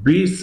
20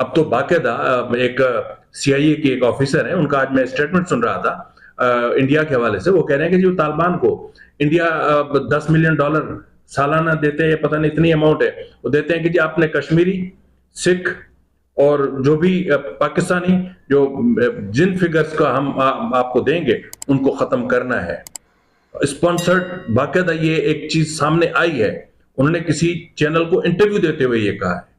اب تو باقاعدہ ایک سی آئی اے کی ایک آفیسر ہے، ان کا آج میں اسٹیٹمنٹ سن رہا تھا انڈیا کے حوالے سے، وہ کہہ رہے ہیں کہ جو طالبان کو انڈیا $10 ملین سالانہ دیتے ہیں، پتہ نہیں اتنی اماؤنٹ ہے، وہ دیتے ہیں کہ جی آپ نے کشمیری، سکھ اور جو بھی پاکستانی جو جن فگرز کا ہم آپ کو دیں گے ان کو ختم کرنا ہے۔ اسپانسرڈ باقاعدہ یہ ایک چیز سامنے آئی ہے، انہوں نے کسی چینل کو انٹرویو دیتے ہوئے یہ کہا ہے۔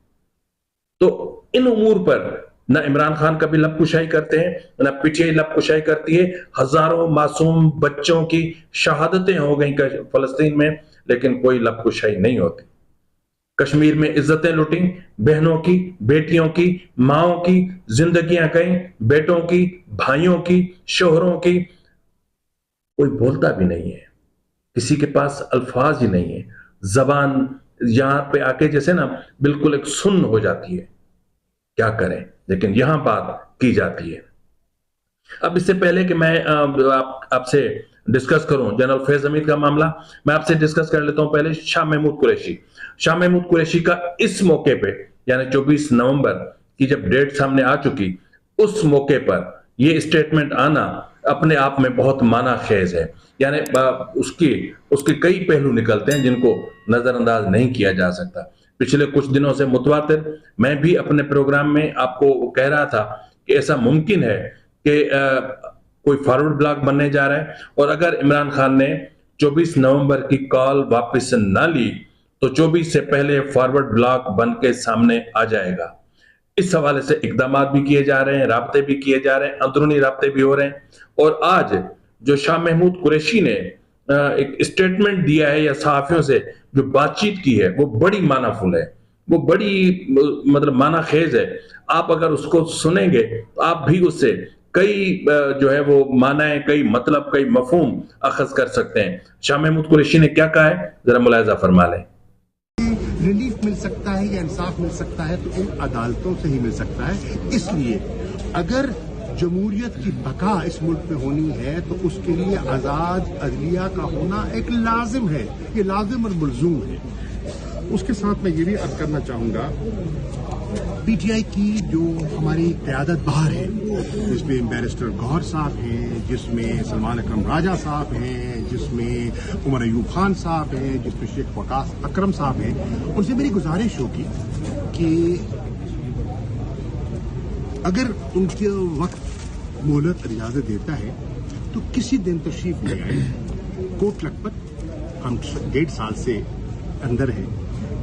تو ان امور پر نہ عمران خان کبھی لب کشائی کرتے ہیں، نہ پی ٹی آئی لب کشائی کرتی ہے۔ ہزاروں معصوم بچوں کی شہادتیں ہو گئیں فلسطین میں، لیکن کوئی لب کشائی نہیں ہوتی۔ کشمیر میں عزتیں لٹیں، بہنوں کی، بیٹیوں کی، ماؤں کی زندگیاں گئیں، بیٹوں کی، بھائیوں کی، شوہروں کی، کوئی بولتا بھی نہیں ہے، کسی کے پاس الفاظ ہی نہیں ہے، زبان یہاں پہ آ کے جیسے نا بالکل ایک سن ہو جاتی ہے، کیا کریں، لیکن یہاں بات کی جاتی ہے۔ اب اس سے پہلے کہ میں آپ سے ڈسکس کروں جنرل فیض حمید کا معاملہ، میں آپ سے ڈسکس کر لیتا ہوں پہلے شاہ محمود قریشی۔ شاہ محمود قریشی کا اس موقع پہ یعنی 24 نومبر کی جب ڈیٹ سامنے آ چکی، اس موقع پر یہ اسٹیٹمنٹ آنا اپنے آپ میں بہت معنی خیز ہے، یعنی اس کے کئی پہلو نکلتے ہیں جن کو نظر انداز نہیں کیا جا سکتا۔ پچھلے کچھ دنوں سے متواتر میں بھی اپنے پروگرام میں آپ کو کہہ رہا تھا کہ ایسا ممکن ہے کہ کوئی فارورڈ بلاک بننے جا رہا ہے، اور اگر عمران خان نے 24 نومبر کی کال واپس نہ لی تو 24 سے پہلے فارورڈ بلاک بن کے سامنے آ جائے گا۔ اس حوالے سے اقدامات بھی کیے جا رہے ہیں، رابطے بھی کیے جا رہے ہیں، اندرونی رابطے بھی ہو رہے ہیں، اور آج جو شاہ محمود قریشی نے ایک اسٹیٹمنٹ دیا ہے یا صحافیوں سے جو بات چیت کی ہے، وہ بڑی معنی فل ہے، وہ بڑی مطلب معنی خیز ہے۔ آپ اگر اس کو سنیں گے تو آپ بھی اس سے کئی جو ہے وہ معنی، کئی مطلب، کئی مفہوم اخذ کر سکتے ہیں۔ شاہ محمود قریشی نے کیا کہا ہے، ذرا ملاحظہ فرما لیں۔ ریلیف مل سکتا ہے یا انصاف مل سکتا ہے تو ان عدالتوں سے ہی مل سکتا ہے۔ اس لیے اگر جمہوریت کی بقا اس ملک میں ہونی ہے تو اس کے لیے آزاد عدلیہ کا ہونا ایک لازم ہے، یہ لازم اور ملزوم ہے۔ اس کے ساتھ میں یہ بھی عرض کرنا چاہوں گا، پی ٹی آئی کی جو ہماری قیادت باہر ہے، جس میں بیرسٹر گوہر صاحب ہیں، جس میں سلمان اکرم راجہ صاحب ہیں، جس میں عمر ایوب خان صاحب ہیں، جس میں شیخ وقاص اکرم صاحب ہیں، ان سے میری گزارش ہوگی کہ اگر ان کے وقت مہلت اجازت دیتا ہے تو کسی دن تشریف لے آئے۔ کوٹ لکھپت ہم 1.5 سال سے اندر ہیں،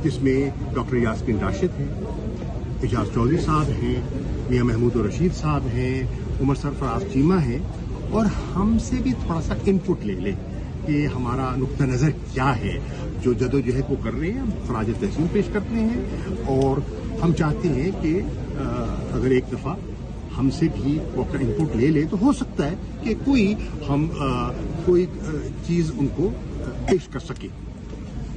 جس میں ڈاکٹر یاسمین راشد ہیں، اعجاز چودھری صاحب ہیں، میاں محمود الرشید صاحب ہیں، عمر سرفراز چیمہ ہیں، اور ہم سے بھی تھوڑا سا انپٹ لے لیں کہ ہمارا نقطہ نظر کیا ہے۔ جو جدوجہد وہ کر رہے ہیں ہم خراج تحسین پیش کرتے ہیں، اور ہم چاہتے ہیں کہ اگر ایک دفعہ ہم سے بھی وہ اپنا انپٹ لے لے تو ہو سکتا ہے کہ کوئی چیز ان کو پیش کر سکے۔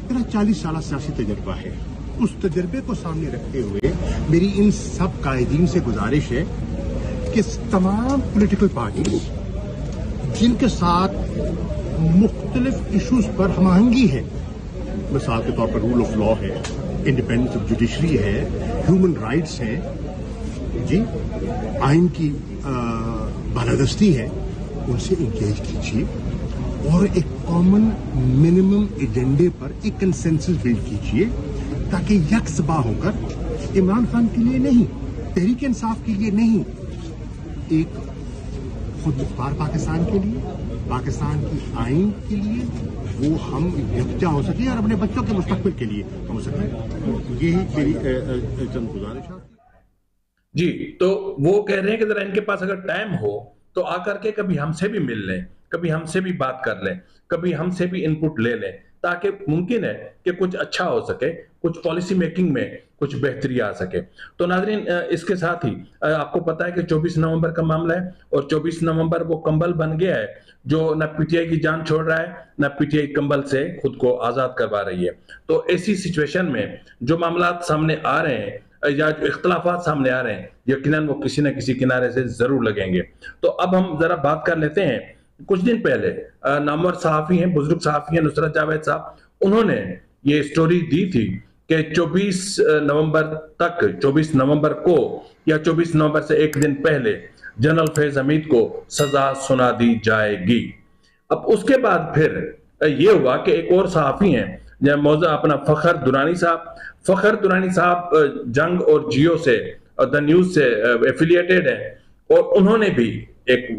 میرا 40 سالہ سیاسی تجربہ ہے، اس تجربے کو سامنے رکھتے ہوئے میری ان سب قائدین سے گزارش ہے کہ تمام پولیٹیکل پارٹیز جن کے ساتھ مختلف ایشوز پر ہم آہنگی ہے، مثال کے طور پر رول آف لا ہے، انڈیپینڈنس آف جوڈیشری ہے، ہیومن رائٹس ہے، جی آئین کی بالادستی ہے، ان سے انگیج کیجیے اور ایک کامن منیمم ایجنڈے پر ایک کنسنسس بلڈ کیجیے، تاکہ یک صبا ہو کر عمران خان کے لیے نہیں، تحریک انصاف کے لیے نہیں، ایک خود مختار پاکستان کے لیے، پاکستان کی آئین کے لیے وہ ہم یکجا ہو سکے اور اپنے بچوں کے مستقبل کے لیے ہو سکے۔ یہی میری چند گزارش ہے۔ جی، تو وہ کہہ رہے ہیں کہ ذرا ان کے پاس اگر ٹائم ہو تو آ کر کے کبھی ہم سے بھی مل لیں، کبھی ہم سے بھی بات کر لیں، کبھی ہم سے بھی انپٹ لے لیں، تاکہ ممکن ہے کہ کچھ اچھا ہو سکے، کچھ پالیسی میکنگ میں کچھ بہتری آ سکے۔ تو ناظرین، اس کے ساتھ ہی آپ کو پتا ہے کہ 24 نومبر کا معاملہ ہے، اور 24 نومبر وہ کمبل بن گیا ہے جو نہ پی ٹی آئی کی جان چھوڑ رہا ہے، نہ پی ٹی آئی کمبل سے خود کو آزاد کروا رہی ہے۔ تو ایسی سچویشن میں جو معاملات سامنے آ رہے ہیں یا جو اختلافات سامنے آ رہے ہیں، یقیناً وہ کسی نہ کسی کنارے سے ضرور لگیں گے۔ تو اب ہم ذرا بات کر لیتے ہیں، کچھ دن پہلے نامور صحافی ہیں، بزرگ صحافی ہیں، نصرت جاوید صاحب، انہوں نے یہ سٹوری دی تھی کہ 24 نومبر کو یا 24 نومبر سے ایک دن پہلے جنرل فیض حمید کو سزا سنا دی جائے گی۔ اب اس کے بعد پھر یہ ہوا کہ ایک اور صحافی ہیں موضوع اپنا فخر دورانی صاحب جنگ اور جیو سے دا نیوز سے ایفیلیٹڈ ہیں، اور انہوں نے بھی ایک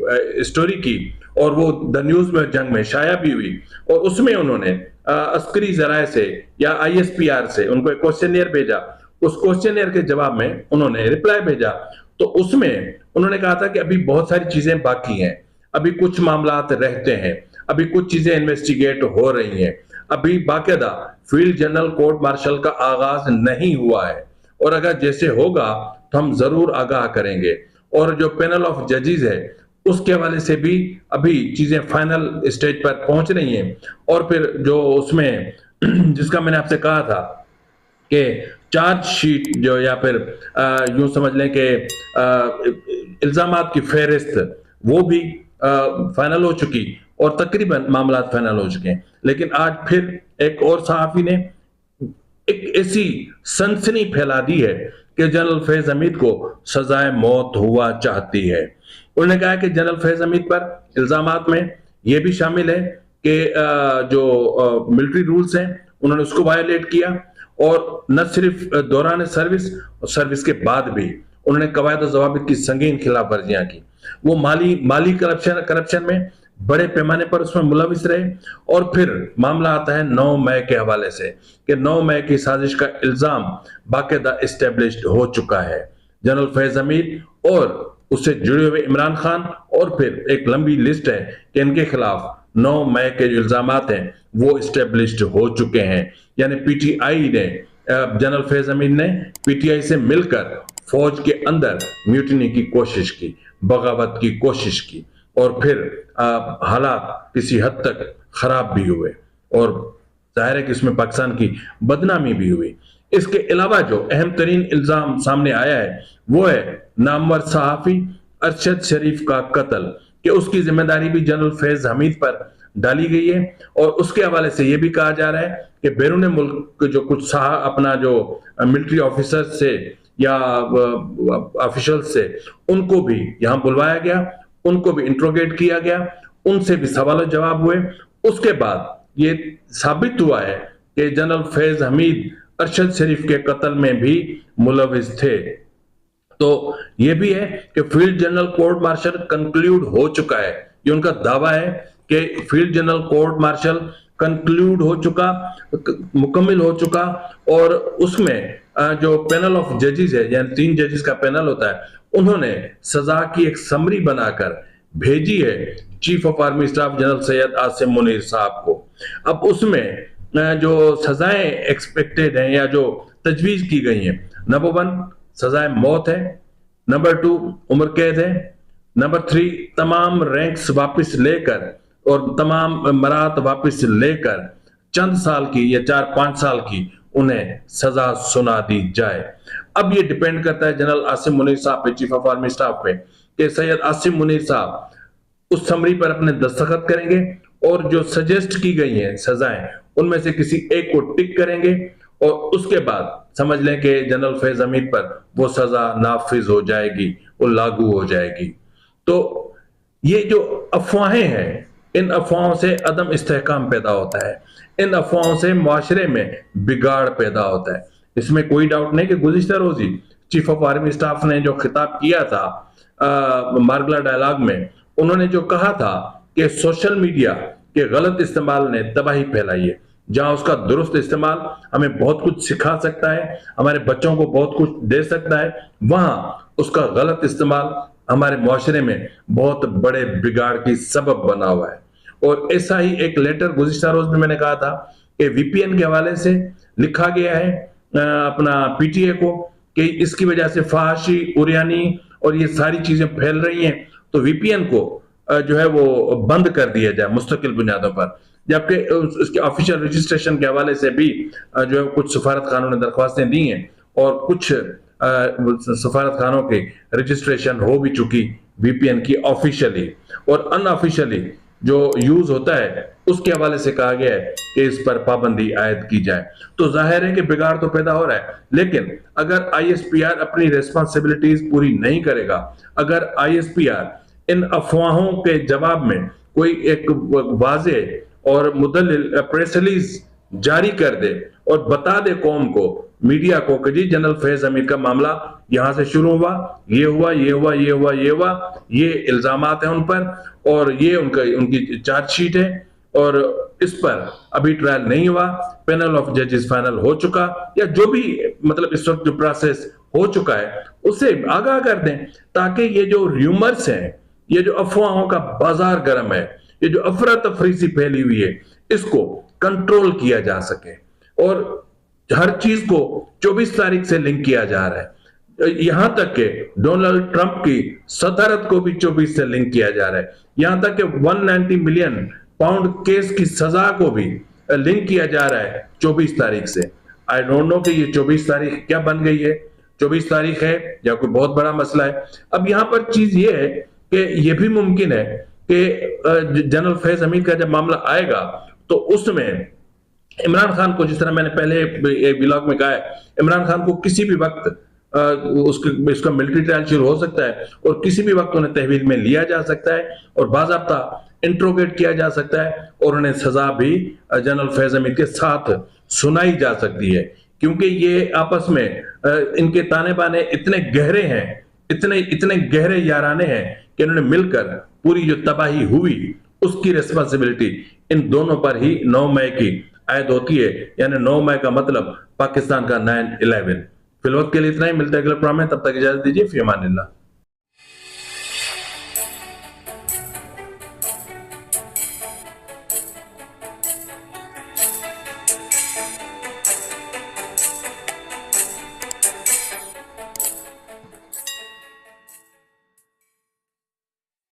اسٹوری کی اور وہ دا نیوز میں جنگ میں شائع بھی ہوئی، اور اس میں انہوں نے عسکری ذرائع سے یا ISPR سے ان کو ایک کوسچنئر بھیجا، اس کوسچنئر کے جواب میں انہوں نے رپلائی بھیجا، تو اس میں انہوں نے کہا تھا کہ ابھی بہت ساری چیزیں باقی ہیں، ابھی کچھ معاملات رہتے ہیں، ابھی کچھ چیزیں انویسٹیگیٹ ہو رہی ہیں، ابھی باقاعدہ فیلڈ جنرل کورٹ مارشل کا آغاز نہیں ہوا ہے، اور اگر جیسے ہوگا تو ہم ضرور آگاہ کریں گے، اور جو پینل آف ججز ہے اس کے حوالے سے بھی ابھی چیزیں فائنل اسٹیج پر پہنچ رہی ہیں، اور پھر جو اس میں جس کا میں نے آپ سے کہا تھا کہ چارج شیٹ جو یا پھر یوں سمجھ لیں کہ الزامات کی فہرست وہ بھی فائنل ہو چکی اور تقریباً معاملات فائنل ہو چکے ہیں، لیکن آج پھر ایک اور صحافی نے ایک ایسی سنسنی پھیلا دی ہے کہ جنرل فیض حمید کو سزائے موت ہوا چاہتی ہے۔ انہوں نے کہا کہ جنرل فیض حمید پر الزامات میں یہ بھی شامل ہے کہ جو ملٹری رولز ہیں انہوں نے اس کو وائلیٹ کیا، اور نہ صرف دوران سروس کے بعد بھی انہوں نے قواعد و ضوابط کی سنگین خلاف ورزیاں کی، وہ مالی کرپشن میں بڑے پیمانے پر اس میں ملوث رہے، اور پھر معاملہ آتا ہے 9 مئی کے حوالے سے کہ 9 مئی کی سازش کا الزام باقاعدہ اسٹیبلشڈ ہو چکا ہے۔ جنرل فیض حمید اور اس سے جڑے ہوئے عمران خان، اور پھر ایک لمبی لسٹ ہے کہ ان کے خلاف 9 مئی کے جو الزامات ہیں وہ اسٹیبلشڈ ہو چکے ہیں، یعنی PTI نے جنرل فیض حمید نے PTI سے مل کر فوج کے اندر میوٹنی کی کوشش کی، بغاوت کی کوشش کی، اور پھر حالات کسی حد تک خراب بھی ہوئے، اور ظاہر ہے کہ اس میں پاکستان کی بدنامی بھی ہوئی۔ اس کے علاوہ جو اہم ترین الزام سامنے آیا ہے وہ ہے نامور صحافی ارشد شریف کا قتل، کہ اس کی ذمہ داری بھی جنرل فیض حمید پر ڈالی گئی ہے، اور اس کے حوالے سے یہ بھی کہا جا رہا ہے کہ بیرون ملک جو کچھ اپنا جو ملٹری آفیسر سے یا آفیشل سے ان کو بھی یہاں بلوایا گیا، ان کو بھی انٹروگیٹ کیا گیا، ان سے بھی سوال و جواب ہوئے۔ اس کے بعد یہ ثابت ہوا ہے کہ جنرل فیض حمید ارشد شریف کے قتل میں بھی ملوث تھے۔ تو یہ بھی ہے کہ field general court martial concluded ہو چکا ہے، یہ ان کا دعویٰ ہے کہ field general court martial concluded ہو چکا، مکمل ہو چکا، اور اس میں جو پینل آف ججز ہے، یعنی 3 ججز کا پینل ہوتا ہے، انہوں نے سزا کی ایک سمری بنا کر بھیجی ہے chief of army staff general Syed Asim Munir sahab کو۔ اب اس میں جو سزائیں ایکسپیکٹڈ ہیں یا جو تجویز کی گئی ہیں، نمبر 1 سزائے موت ہے، نمبر 2 عمر قید ہے، نمبر 3 تمام رینکس واپس لے کر اور تمام مرات واپس لے کر چند سال کی یا 4-5 سال کی انہیں سزا سنا دی جائے۔ اب یہ ڈیپینڈ کرتا ہے جنرل عاصم منیر صاحب پہ، چیف آف آرمی اسٹاف پہ، کہ سید عاصم منیر صاحب اس سمری پر اپنے دستخط کریں گے، اور جو سجیسٹ کی گئی ہیں سزائیں ان میں سے کسی ایک کو ٹک کریں گے، اور اس کے بعد سمجھ لیں کہ جنرل فیض حمید پر وہ سزا نافذ ہو جائے گی، وہ لاگو ہو جائے گی۔ تو یہ جو افواہیں ہیں، ان افواہوں سے عدم استحکام پیدا ہوتا ہے، ان افواہوں سے معاشرے میں بگاڑ پیدا ہوتا ہے۔ اس میں کوئی ڈاؤٹ نہیں کہ گزشتہ روزی چیف آف آرمی اسٹاف نے جو خطاب کیا تھا مارگلا ڈائلاگ میں، انہوں نے جو کہا تھا کہ سوشل میڈیا کے غلط استعمال نے تباہی پھیلائی ہے، جہاں اس کا درست استعمال ہمیں بہت کچھ سکھا سکتا ہے، ہمارے بچوں کو بہت کچھ دے سکتا ہے، وہاں اس کا غلط استعمال ہمارے معاشرے میں بہت بڑے بگاڑ کی سبب بنا ہوا ہے۔ اور ایسا ہی ایک لیٹر گزشتہ روز میں نے کہا تھا کہ VPN کے حوالے سے لکھا گیا ہے اپنا PTI کو کہ اس کی وجہ سے فحاشی، عریانی اور یہ ساری چیزیں پھیل رہی ہیں، تو VPN کو جو ہے وہ بند کر دیا جائے مستقل بنیادوں پر، جبکہ اس کے آفیشیل رجسٹریشن کے حوالے سے بھی جو ہے کچھ سفارت خانوں نے درخواستیں دی ہیں، اور کچھ سفارت خانوں کی رجسٹریشن ہو بھی چکی VPN کی آفیشلی، اور ان آفیشلی جو یوز ہوتا ہے اس کے حوالے سے کہا گیا ہے کہ اس پر پابندی عائد کی جائے. تو ظاہر ہے کہ بگاڑ تو پیدا ہو رہا ہے, لیکن اگر آئی ایس پی آر اپنی ریسپانسبلٹیز پوری نہیں کرے گا, اگر I S P are in افواہوں کے جواب میں کوئی ایک واضح اور مدلل پریس ریلیز جاری کر دے اور بتا دے قوم کو, میڈیا کو, کہ جی جنرل فیض حمید کا معاملہ یہاں سے شروع ہوا, یہ ہوا, یہ ہوا, یہ ہوا, یہ ہوا, یہ الزامات ہیں ان پر, اور یہ ان کی چارج شیٹ ہے, اور اس پر ابھی ٹرائل نہیں ہوا, پینل آف ججز فائنل ہو چکا, یا جو بھی مطلب اس وقت جو پروسیس ہو چکا ہے اسے آگاہ کر دیں, تاکہ یہ جو ریومرز ہیں, یہ جو افواہوں کا بازار گرم ہے, یہ جو افراتفری سی پھیلی ہوئی ہے, اس کو کنٹرول کیا جا سکے. اور ہر چیز کو 24 تاریخ سے لنک کیا جا رہا ہے, یہاں تک کہ ڈونلڈ ٹرمپ کی صدارت کو بھی 24 سے لنک کیا جا رہا ہے, یہاں تک کہ 190 ملین پاؤنڈ کیس کی سزا کو بھی لنک کیا جا رہا ہے 24 تاریخ سے. آئی ڈونٹ نو کہ یہ 24 تاریخ کیا بن گئی ہے, 24 تاریخ ہے یا کوئی بہت بڑا مسئلہ ہے. اب یہاں پر چیز یہ ہے کہ یہ بھی ممکن ہے کہ جنرل فیض حمید کا جب معاملہ آئے گا تو اس میں عمران خان کو, جس طرح میں نے پہلے ایک ولاگ میں کہا ہے, عمران خان کو کسی بھی وقت اس کا ملٹری ٹرائل شروع ہو سکتا ہے, اور کسی بھی وقت انہیں تحویل میں لیا جا سکتا ہے, اور باضابطہ انٹروگیٹ کیا جا سکتا ہے, اور انہیں سزا بھی جنرل فیض حمید کے ساتھ سنائی جا سکتی ہے. کیونکہ یہ آپس میں ان کے تانے بانے اتنے گہرے ہیں, اتنے گہرے یارانے ہیں کہ انہوں نے مل کر پوری جو تباہی ہوئی اس کی ریسپانسبلٹی ان دونوں پر ہی 9 مئی کی عائد ہوتی ہے. یعنی 9 مئی کا مطلب پاکستان کا 9/11. فی الوقت کے لیے اتنا ہی, ملتا ہے اگلے پروگرام میں, تب تک اجازت دیجیے, فی امان اللہ.